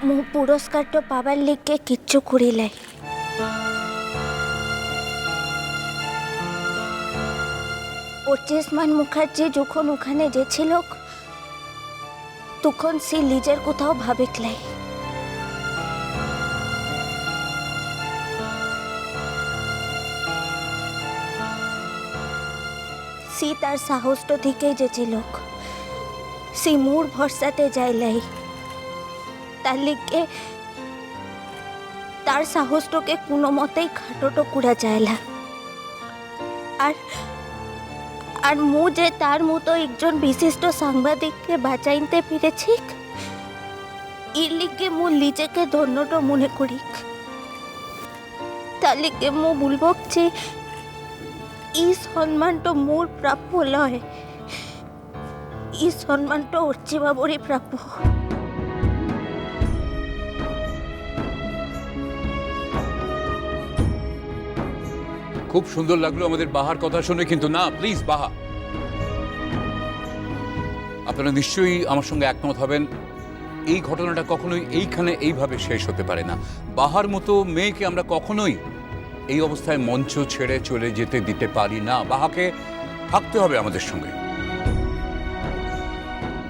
ମୁଁ পুরস্কারটা পাবার লিগে কিচ্ছু করিলাই। অর্চিষ্মান মুখার্জি যখন ওখানে গেছিল তখন সে নিজের কোথাও ভাবিকলাই। সে তার সাহসটা থেকে গেছিল, সে মোর ভরসাতে যাইলাই। তার লিগে তার সাহসটাকে কোনো মতেই খাটোটো করা যায় না। আর আর মু যে তার মতো একজন বিশিষ্ট সাংবাদিককে বাঁচাইতে পেরেছি, এর লিগে মু নিজেকে ধন্যটা মনে করি। তার লিগে মু বলব যে এই সম্মানটা মোর প্রাপ্য লয়, এই সম্মানটা অর্চি বাবুরই প্রাপ্য। খুব সুন্দর লাগলো আমাদের বাহার কথা শুনে, কিন্তু না, প্লিজ বাহা, আপনারা নিশ্চয়ই আমার সঙ্গে একমত হবেন, এই ঘটনাটা কখনোই এইখানে এইভাবে শেষ হতে পারে না। বাহার মতো মেয়েকে আমরা কখনোই এই অবস্থায় মঞ্চ ছেড়ে চলে যেতে দিতে পারি না। বাহাকে থাকতে হবে আমাদের সঙ্গে,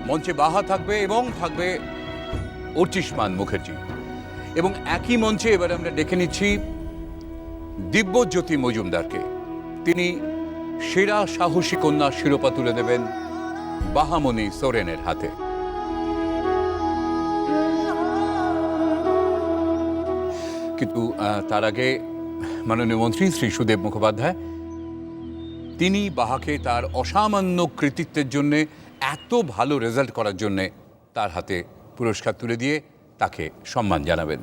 মঞ্চে বাহা থাকবে এবং থাকবে অর্চিষ্মান মুখার্জি। এবং একই মঞ্চে এবার আমরা ডেকে নিচ্ছি দিব্যজ্যোতি মজুমদারকে। তিনি সেরা সাহসী কন্যা শিরোপা তুলে দেবেন বাহামণি সোরেনের হাতে। কিন্তু তার আগে মাননীয় মন্ত্রী শ্রী সুদেব মুখোপাধ্যায়, তিনি বাহাকে তার অসামান্য কৃতিত্বের জন্য, এত ভালো রেজাল্ট করার জন্য তার হাতে পুরস্কার তুলে দিয়ে তাকে সম্মান জানাবেন।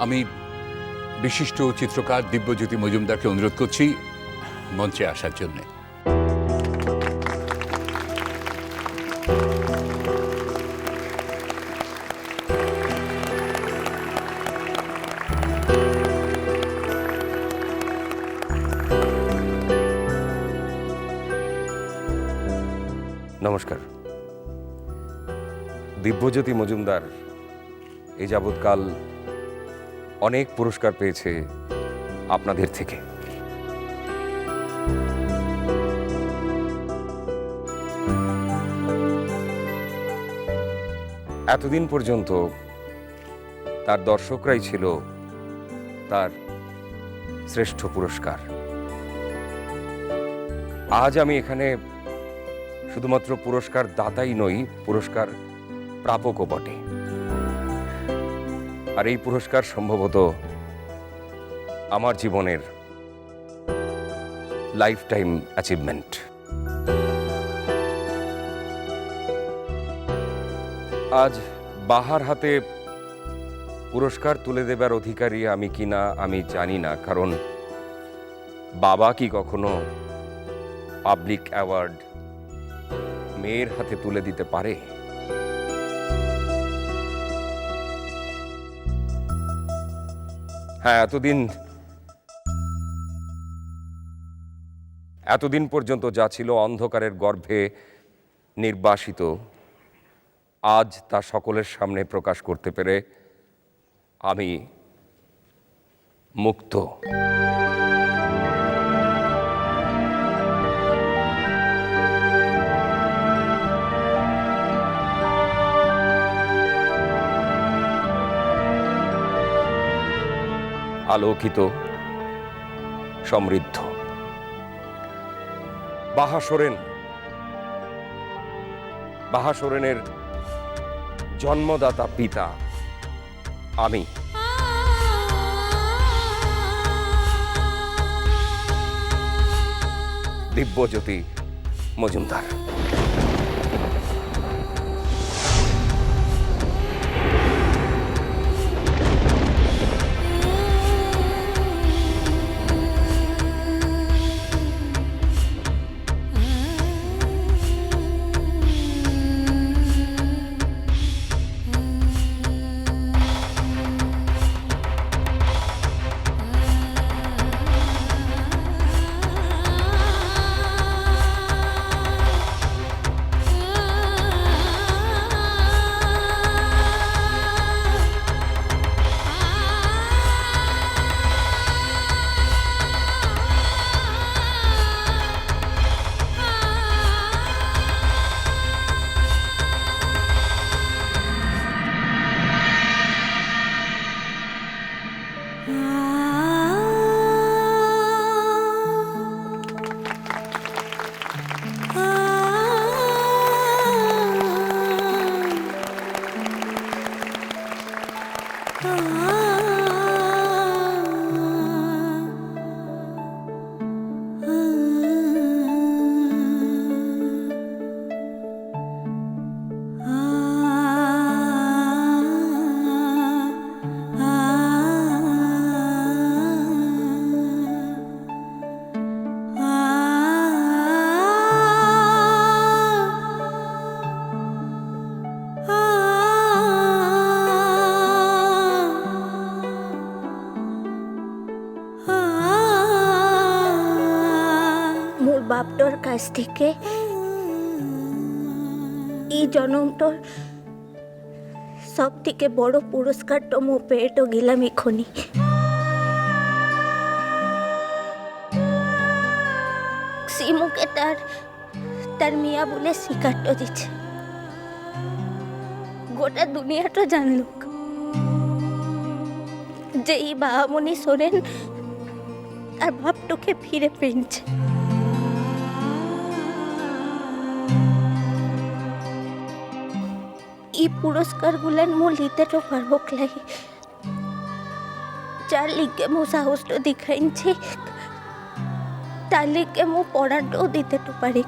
আমি বিশিষ্ট চিত্রকার দিব্যজ্যোতি মজুমদারকে অনুরোধ করছি মঞ্চে আসার জন্য। নমস্কার। দিব্যজ্যোতি মজুমদার এই যাবৎকাল অনেক পুরস্কার পেয়েছে আপনাদের থেকে। এতদিন পর্যন্ত তার দর্শকরাই ছিল তার শ্রেষ্ঠ পুরস্কার। আজ আমি এখানে শুধুমাত্র পুরস্কার দাতাই নই, পুরস্কার প্রাপকও বটে। আর এই পুরস্কার সম্ভবত আমার জীবনের লাইফ টাইম অ্যাচিভমেন্ট। আজ বাহার হাতে পুরস্কার তুলে দেবার অধিকারী আমি কিনা আমি জানি না, কারণ বাবা কি কখনো পাবলিক অ্যাওয়ার্ড মেয়ের হাতে তুলে দিতে পারে? হ্যাঁ, এতদিন পর্যন্ত যা ছিল অন্ধকারের গর্ভে নির্বাসিত, আজ তা সকলের সামনে প্রকাশ করতে পেরে আমি মুক্ত। আলোকিত, সমৃদ্ধ। বাহা সোরেনের জন্মদাতা পিতা আমি। দিব্যজ্যোতি মজুমদার। বাপটোর কাছ থেকে এই জনমটোর সব থেকে বড় পুরস্কারটা মো পেয়েটো গেলাম এখনই। সিমুকে তার মিয়া বলে শিকারটা দিচ্ছে, গোটা দুনিয়াটা জানলুক যে এই বাহামণি সোরেন তার বাপটোকে ফিরে পেয়েছে। এই পুরস্কারগুলার মো লিতেটো পারবো লাগে, যার লিগে মো সাহসটা দেখাইছি তার লিগে মো পড়াটাও দিতেটো পারি,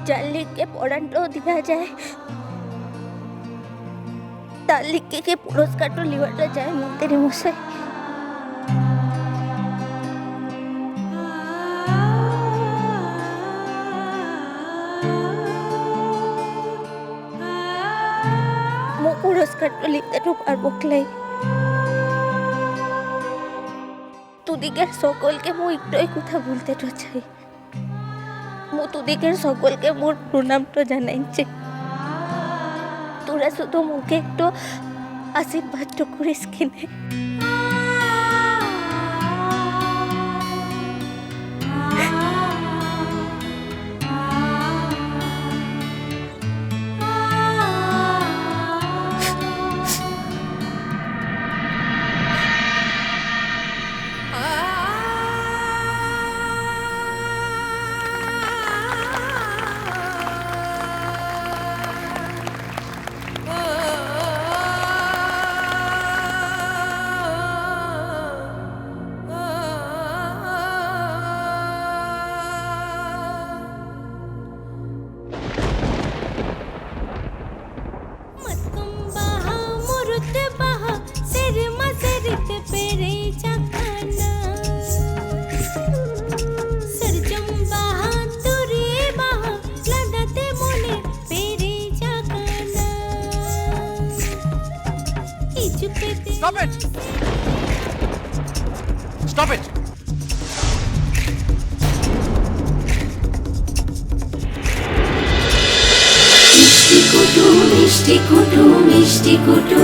যার লিগে পড়াটাও দেওয়া যায় তার লিগে কে পুরস্কারটা লিওয়াটা যায় মন্ত্রী মশাই। পুরস্কারটা লিখতেও পারবো ক্লাই। তুদিকের সকলকে মো একটাই কথা বলতে চাই, মো তুদিকের সকলকে মোর প্রণামটা জানাইছি। তোরা শুধু মুখে একটু আশীর্বাদ করিস কিনে। Stop it! Stop it! মিষ্টি কুটু মিষ্টি কুটু মিষ্টি কুটু